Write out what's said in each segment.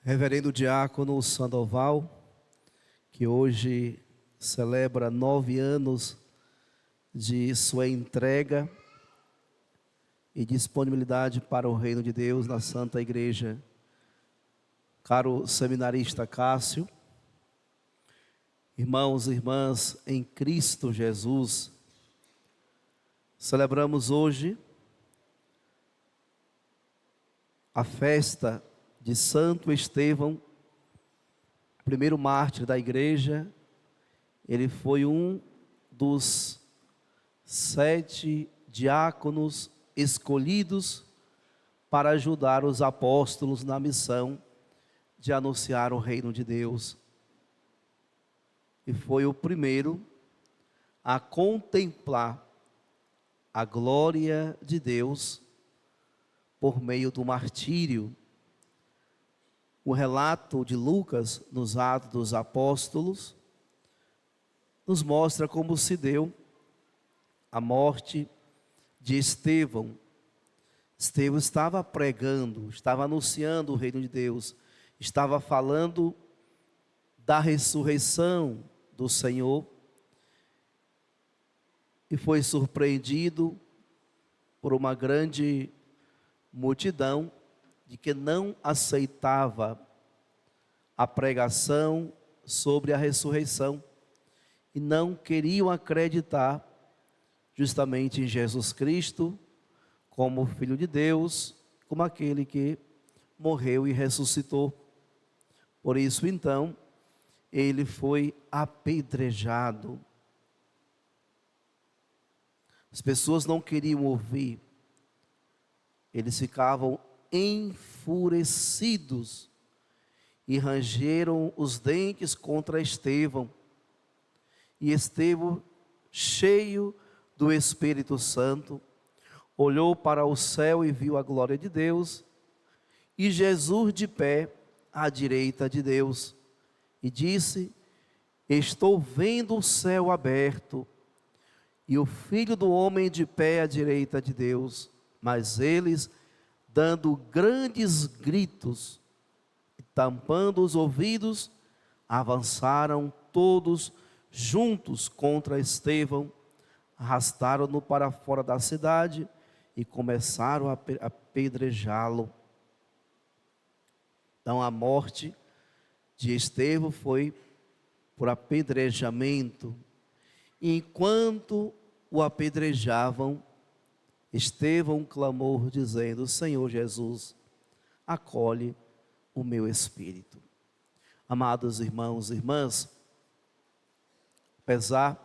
Reverendo Diácono Sandoval, que hoje celebra 9 anos de sua entrega e disponibilidade para o reino de Deus na Santa Igreja. Caro seminarista Cássio, irmãos e irmãs em Cristo Jesus, celebramos hoje a festa de Santo Estevão, primeiro mártir da igreja. Ele foi um dos 7 diáconos escolhidos para ajudar os apóstolos na missão de anunciar o reino de Deus. E foi o primeiro a contemplar a glória de Deus por meio do martírio. O relato de Lucas, nos Atos dos Apóstolos, nos mostra como se deu a morte de Estevão. Estevão estava pregando, estava anunciando o reino de Deus, estava falando da ressurreição do Senhor, e foi surpreendido por uma grande multidão de que não aceitava a pregação sobre a ressurreição e não queriam acreditar justamente em Jesus Cristo como Filho de Deus, como aquele que morreu e ressuscitou. Por isso, então, ele foi apedrejado. As pessoas não queriam ouvir, eles ficavam enfurecidos e rangeram os dentes contra Estevão. E Estevão, cheio do Espírito Santo, olhou para o céu e viu a glória de Deus, e Jesus de pé à direita de Deus, e disse: estou vendo o céu aberto, e o Filho do Homem de pé à direita de Deus. Mas eles, dando grandes gritos, tampando os ouvidos, avançaram todos juntos contra Estevão, arrastaram-no para fora da cidade e começaram a apedrejá-lo. Então a morte de Estevão foi por apedrejamento. E enquanto o apedrejavam, Estevão clamou dizendo: Senhor Jesus, acolhe o meu espírito. Amados irmãos e irmãs, apesar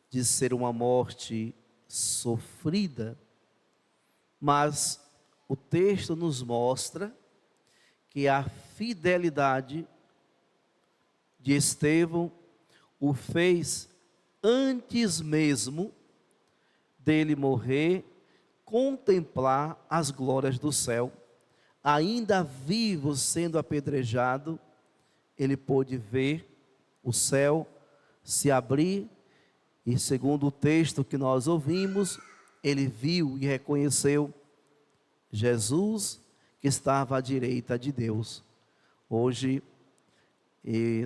de ser uma morte sofrida, mas o texto nos mostra que a fidelidade de Estevão o fez, antes mesmo dele morrer, contemplar as glórias do céu. Ainda vivo, sendo apedrejado, ele pôde ver o céu se abrir, e segundo o texto que nós ouvimos, ele viu e reconheceu Jesus que estava à direita de Deus. Hoje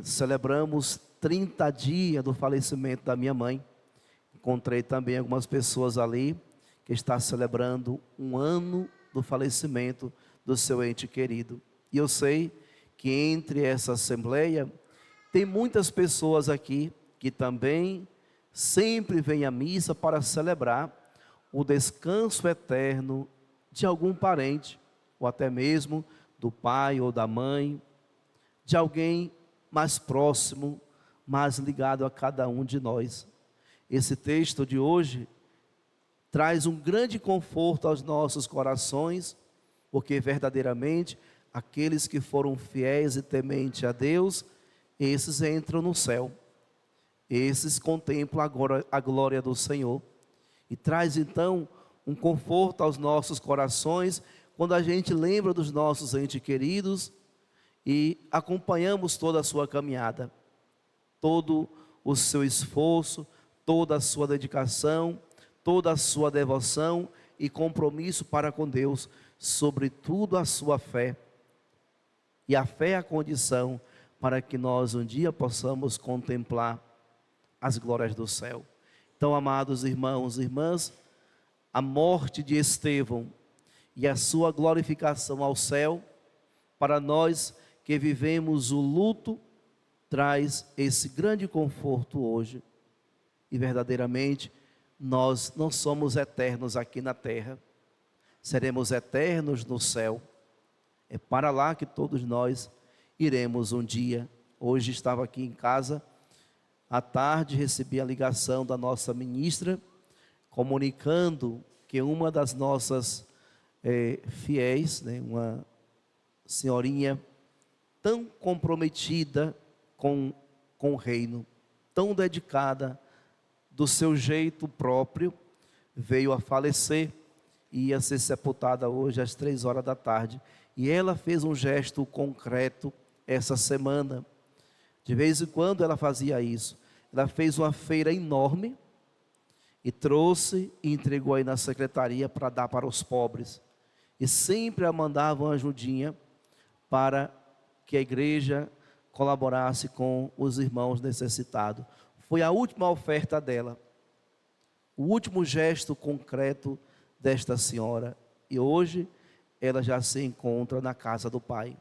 celebramos 30 dias do falecimento da minha mãe. Encontrei também algumas pessoas ali que estão celebrando 1 ano do falecimento do seu ente querido. E eu sei que entre essa assembleia tem muitas pessoas aqui que também sempre vêm à missa para celebrar o descanso eterno de algum parente, ou até mesmo do pai ou da mãe, de alguém mais próximo, mais ligado a cada um de nós. Esse texto de hoje traz um grande conforto aos nossos corações, porque verdadeiramente aqueles que foram fiéis e tementes a Deus, esses entram no céu, esses contemplam agora a glória do Senhor, e traz então um conforto aos nossos corações, quando a gente lembra dos nossos entes queridos, e acompanhamos toda a sua caminhada, todo o seu esforço, toda a sua dedicação, toda a sua devoção e compromisso para com Deus, sobretudo a sua fé. E a fé é a condição para que nós um dia possamos contemplar as glórias do céu. Então, amados irmãos e irmãs, a morte de Estevão e a sua glorificação ao céu, para nós que vivemos o luto, traz esse grande conforto hoje. E verdadeiramente, nós não somos eternos aqui na terra, seremos eternos no céu. É para lá que todos nós iremos um dia. Hoje estava aqui em casa, à tarde recebi a ligação da nossa ministra, comunicando que uma das nossas fiéis, né, uma senhorinha tão comprometida com o reino, tão dedicada do seu jeito próprio, veio a falecer e ia ser sepultada hoje às 3 horas da tarde. E ela fez um gesto concreto essa semana. De vez em quando ela fazia isso. Ela fez uma feira enorme e trouxe e entregou aí na secretaria para dar para os pobres. E sempre a mandava uma ajudinha para que a igreja colaborasse com os irmãos necessitados. Foi a última oferta dela, o último gesto concreto desta senhora. E hoje ela já se encontra na casa do Pai.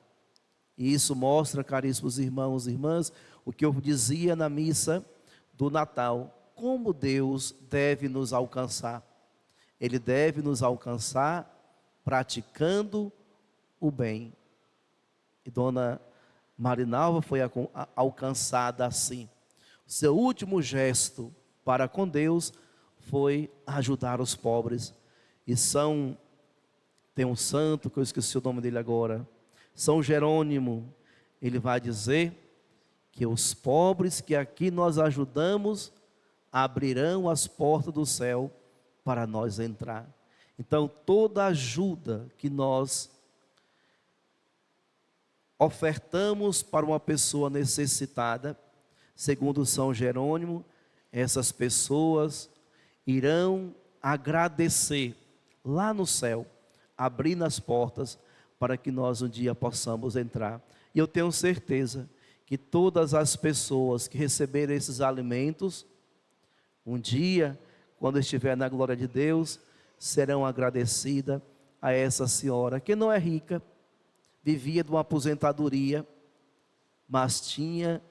E isso mostra, caríssimos irmãos e irmãs, o que eu dizia na missa do Natal, como Deus deve nos alcançar. Ele deve nos alcançar praticando o bem. E Dona Marinalva foi alcançada assim. O seu último gesto para com Deus foi ajudar os pobres. E tem um santo, que eu esqueci o nome dele agora, São Jerônimo, ele vai dizer que os pobres que aqui nós ajudamos, abrirão as portas do céu para nós entrar. Então, toda ajuda que nós ofertamos para uma pessoa necessitada, segundo São Jerônimo, essas pessoas irão agradecer lá no céu, abrindo as portas para que nós um dia possamos entrar. E eu tenho certeza que todas as pessoas que receberem esses alimentos, um dia, quando estiver na glória de Deus, serão agradecidas a essa senhora, que não é rica, vivia de uma aposentadoria, mas tinha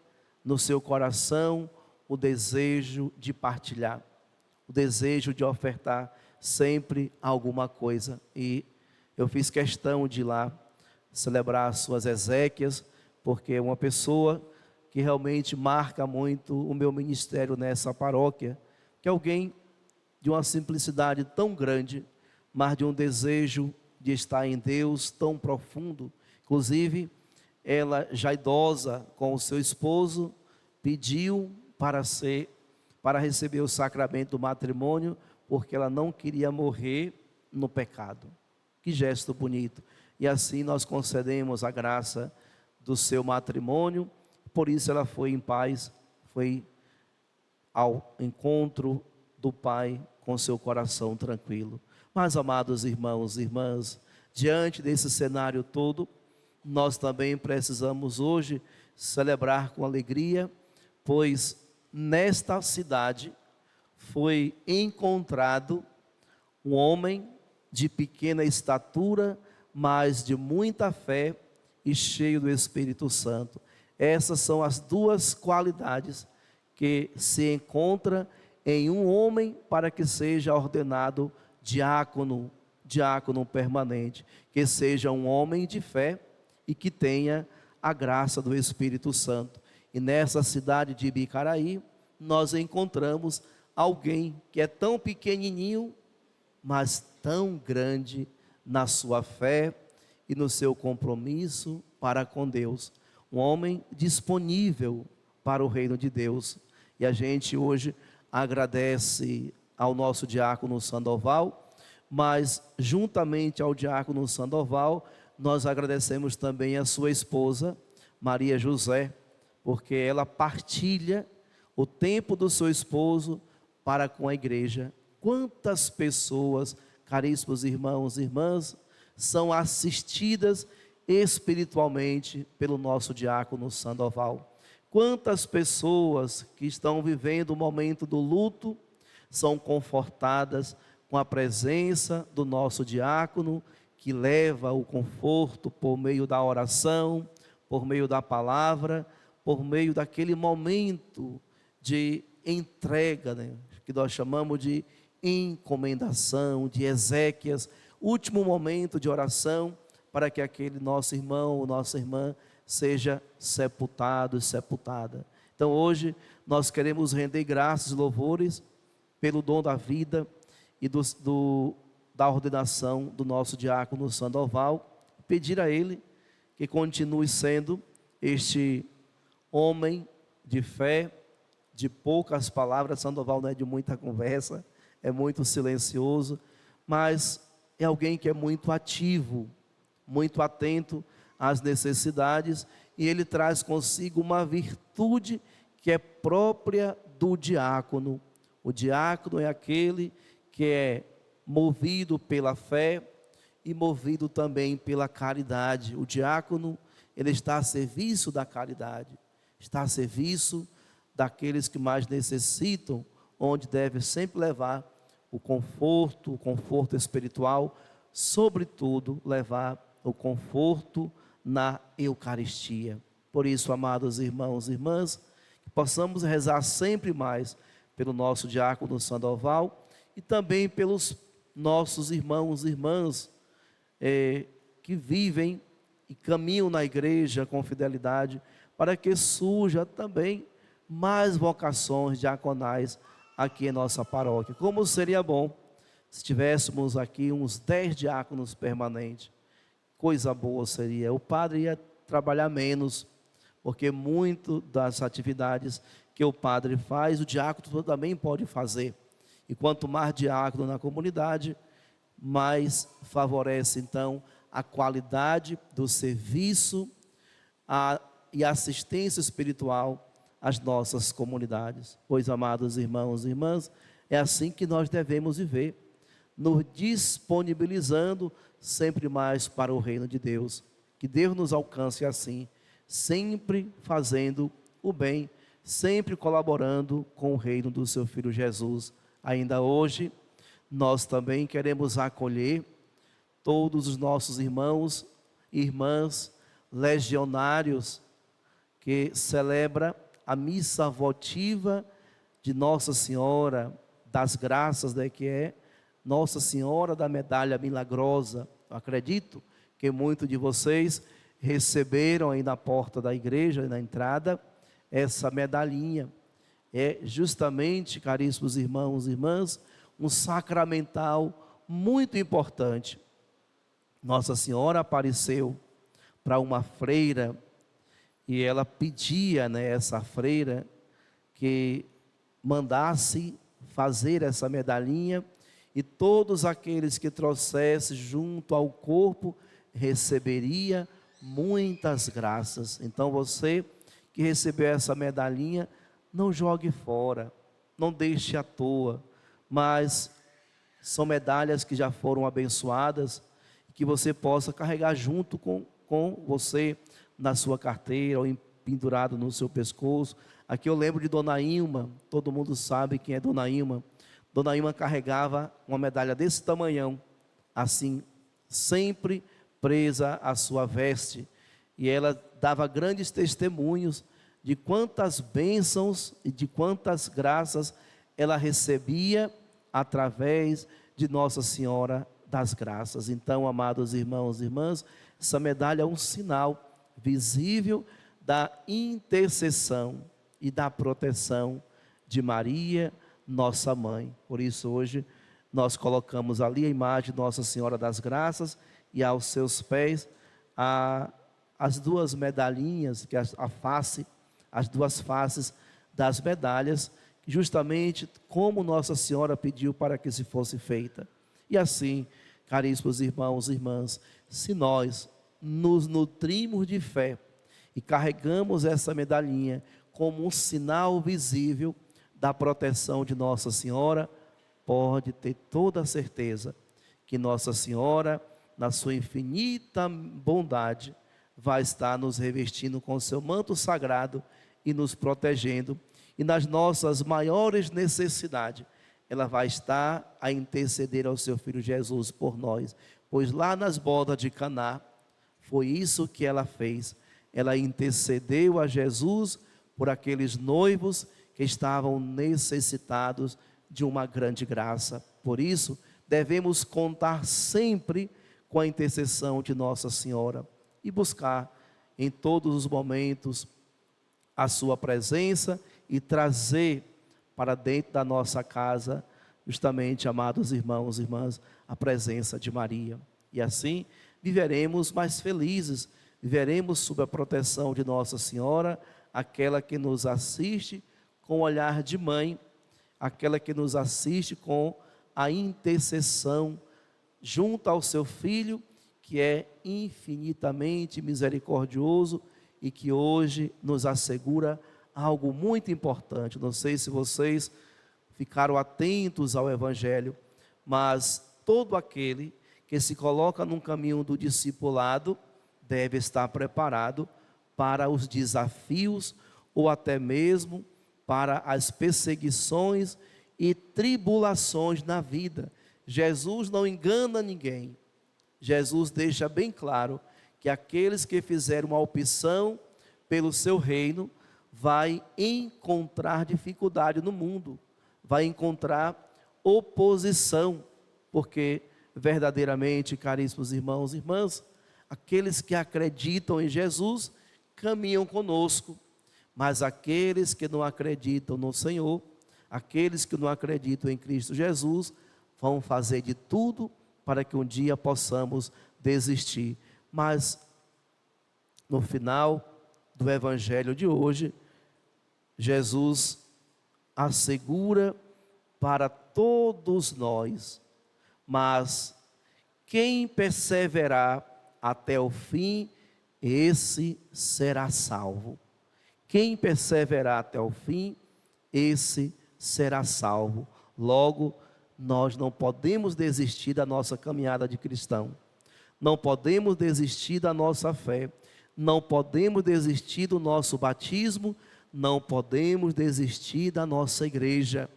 no seu coração o desejo de partilhar, o desejo de ofertar sempre alguma coisa. E eu fiz questão de ir lá celebrar as suas exéquias, porque é uma pessoa que realmente marca muito o meu ministério nessa paróquia, que é alguém de uma simplicidade tão grande, mas de um desejo de estar em Deus tão profundo. Inclusive, ela já idosa com o seu esposo, pediu para receber o sacramento do matrimônio, porque ela não queria morrer no pecado. Que gesto bonito. E assim nós concedemos a graça do seu matrimônio, por isso ela foi em paz, foi ao encontro do Pai com seu coração tranquilo. Mas, amados irmãos e irmãs, diante desse cenário todo, nós também precisamos hoje celebrar com alegria, pois nesta cidade foi encontrado um homem de pequena estatura, mas de muita fé e cheio do Espírito Santo. Essas são as duas qualidades que se encontram em um homem para que seja ordenado diácono permanente, que seja um homem de fé e que tenha a graça do Espírito Santo. E nessa cidade de Ibicaraí, nós encontramos alguém que é tão pequenininho, mas tão grande na sua fé e no seu compromisso para com Deus. Um homem disponível para o reino de Deus. E a gente hoje agradece ao nosso diácono Sandoval, mas juntamente ao diácono Sandoval, nós agradecemos também a sua esposa, Maria José, porque ela partilha o tempo do seu esposo para com a igreja. Quantas pessoas, caríssimos irmãos e irmãs, são assistidas espiritualmente pelo nosso diácono Sandoval. Quantas pessoas que estão vivendo o momento do luto são confortadas com a presença do nosso diácono, que leva o conforto por meio da oração, por meio da palavra, por meio daquele momento de entrega, né, que nós chamamos de encomendação, de exéquias, último momento de oração, para que aquele nosso irmão ou nossa irmã seja sepultado e sepultada. Então hoje nós queremos render graças e louvores pelo dom da vida e da ordenação do nosso diácono Sandoval, pedir a ele que continue sendo este homem de fé, de poucas palavras. Sandoval não é de muita conversa, é muito silencioso, mas é alguém que é muito ativo, muito atento às necessidades, e ele traz consigo uma virtude que é própria do diácono. O diácono é aquele que é movido pela fé e movido também pela caridade. O diácono, ele está a serviço da caridade, está a serviço daqueles que mais necessitam, onde deve sempre levar o conforto espiritual, sobretudo levar o conforto na Eucaristia. Por isso, amados irmãos e irmãs, que possamos rezar sempre mais pelo nosso diácono Sandoval e também pelos nossos irmãos e irmãs que vivem e caminham na igreja com fidelidade, para que surja também mais vocações diaconais aqui em nossa paróquia. Como seria bom se tivéssemos aqui uns 10 diáconos permanentes. Coisa boa seria. O padre ia trabalhar menos, porque muito das atividades que o padre faz, o diácono também pode fazer. E quanto mais diácono na comunidade, mais favorece então a qualidade do serviço e assistência espiritual às nossas comunidades. Pois, amados irmãos e irmãs, é assim que nós devemos viver, nos disponibilizando sempre mais para o reino de Deus. Que Deus nos alcance assim, sempre fazendo o bem, sempre colaborando com o reino do seu Filho Jesus. Ainda hoje, nós também queremos acolher todos os nossos irmãos e irmãs legionários que celebra a missa votiva de Nossa Senhora das Graças, né, que é Nossa Senhora da Medalha Milagrosa. Eu acredito que muitos de vocês receberam aí na porta da igreja, na entrada, essa medalhinha. É justamente, caríssimos irmãos e irmãs, um sacramental muito importante. Nossa Senhora apareceu para uma freira e ela pedia, né, essa freira que mandasse fazer essa medalhinha, e todos aqueles que trouxessem junto ao corpo receberia muitas graças. Então você que recebeu essa medalhinha, não jogue fora, não deixe à toa, mas são medalhas que já foram abençoadas, que você possa carregar junto com você na sua carteira ou pendurado no seu pescoço. Aqui eu lembro de Dona Ilma, todo mundo sabe quem é Dona Ilma. Dona Ilma carregava uma medalha desse tamanhão, assim, sempre presa à sua veste, e ela dava grandes testemunhos de quantas bênçãos e de quantas graças ela recebia através de Nossa Senhora das Graças. Então, amados irmãos e irmãs, essa medalha é um sinal visível da intercessão e da proteção de Maria, nossa mãe. Por isso hoje nós colocamos ali a imagem de Nossa Senhora das Graças e aos seus pés as duas medalhinhas, que as duas faces das medalhas, justamente como Nossa Senhora pediu para que se fosse feita. E assim, caríssimos irmãos e irmãs, se nós nos nutrimos de fé e carregamos essa medalhinha como um sinal visível da proteção de Nossa Senhora, pode ter toda a certeza que Nossa Senhora na sua infinita bondade, vai estar nos revestindo com o seu manto sagrado e nos protegendo. E nas nossas maiores necessidades, ela vai estar a interceder ao seu Filho Jesus por nós. Pois lá nas bodas de Caná, foi isso que ela fez. Ela intercedeu a Jesus por aqueles noivos que estavam necessitados de uma grande graça. Por isso, devemos contar sempre com a intercessão de Nossa Senhora e buscar em todos os momentos a sua presença e trazer para dentro da nossa casa, justamente, amados irmãos e irmãs, a presença de Maria. E assim viveremos mais felizes, viveremos sob a proteção de Nossa Senhora, aquela que nos assiste com o olhar de mãe, aquela que nos assiste com a intercessão junto ao seu Filho, que é infinitamente misericordioso e que hoje nos assegura algo muito importante. Não sei se vocês ficaram atentos ao Evangelho, mas todo aquele que se coloca num caminho do discipulado deve estar preparado para os desafios ou até mesmo para as perseguições e tribulações na vida. Jesus não engana ninguém. Jesus deixa bem claro que aqueles que fizeram uma opção pelo seu reino vai encontrar dificuldade no mundo, vai encontrar oposição, porque verdadeiramente, caríssimos irmãos e irmãs, aqueles que acreditam em Jesus caminham conosco, mas aqueles que não acreditam no Senhor, aqueles que não acreditam em Cristo Jesus, vão fazer de tudo para que um dia possamos desistir. Mas no final do Evangelho de hoje, Jesus assegura para todos nós: mas quem perseverar até o fim, esse será salvo. Quem perseverar até o fim, esse será salvo. Logo, nós não podemos desistir da nossa caminhada de cristão, não podemos desistir da nossa fé, não podemos desistir do nosso batismo, não podemos desistir da nossa igreja.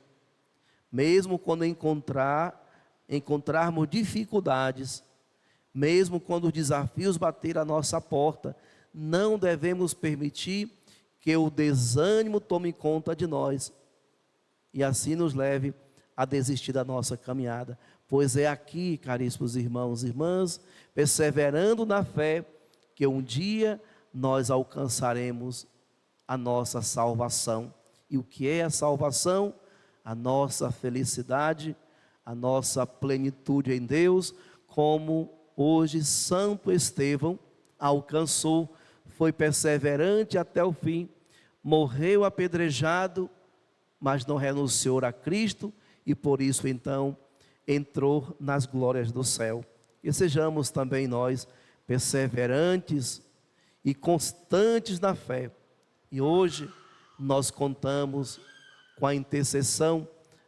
Mesmo quando encontrarmos dificuldades, mesmo quando os desafios baterem à nossa porta, não devemos permitir que o desânimo tome conta de nós e assim nos leve a desistir da nossa caminhada. Pois é aqui, caríssimos irmãos e irmãs, perseverando na fé, que um dia nós alcançaremos a nossa salvação. E o que é a salvação? A nossa felicidade, a nossa plenitude em Deus, como hoje Santo Estevão alcançou, foi perseverante até o fim, morreu apedrejado, mas não renunciou a Cristo, e por isso então entrou nas glórias do céu. E sejamos também nós perseverantes e constantes na fé. E hoje nós contamos com a intercessão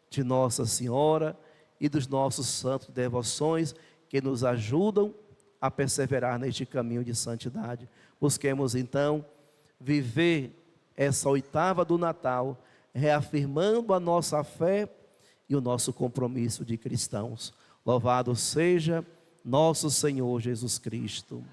de Nossa Senhora e dos nossos santos devoções que nos ajudam a perseverar neste caminho de santidade. Busquemos então viver essa oitava do Natal, reafirmando a nossa fé e o nosso compromisso de cristãos. Louvado seja nosso Senhor Jesus Cristo.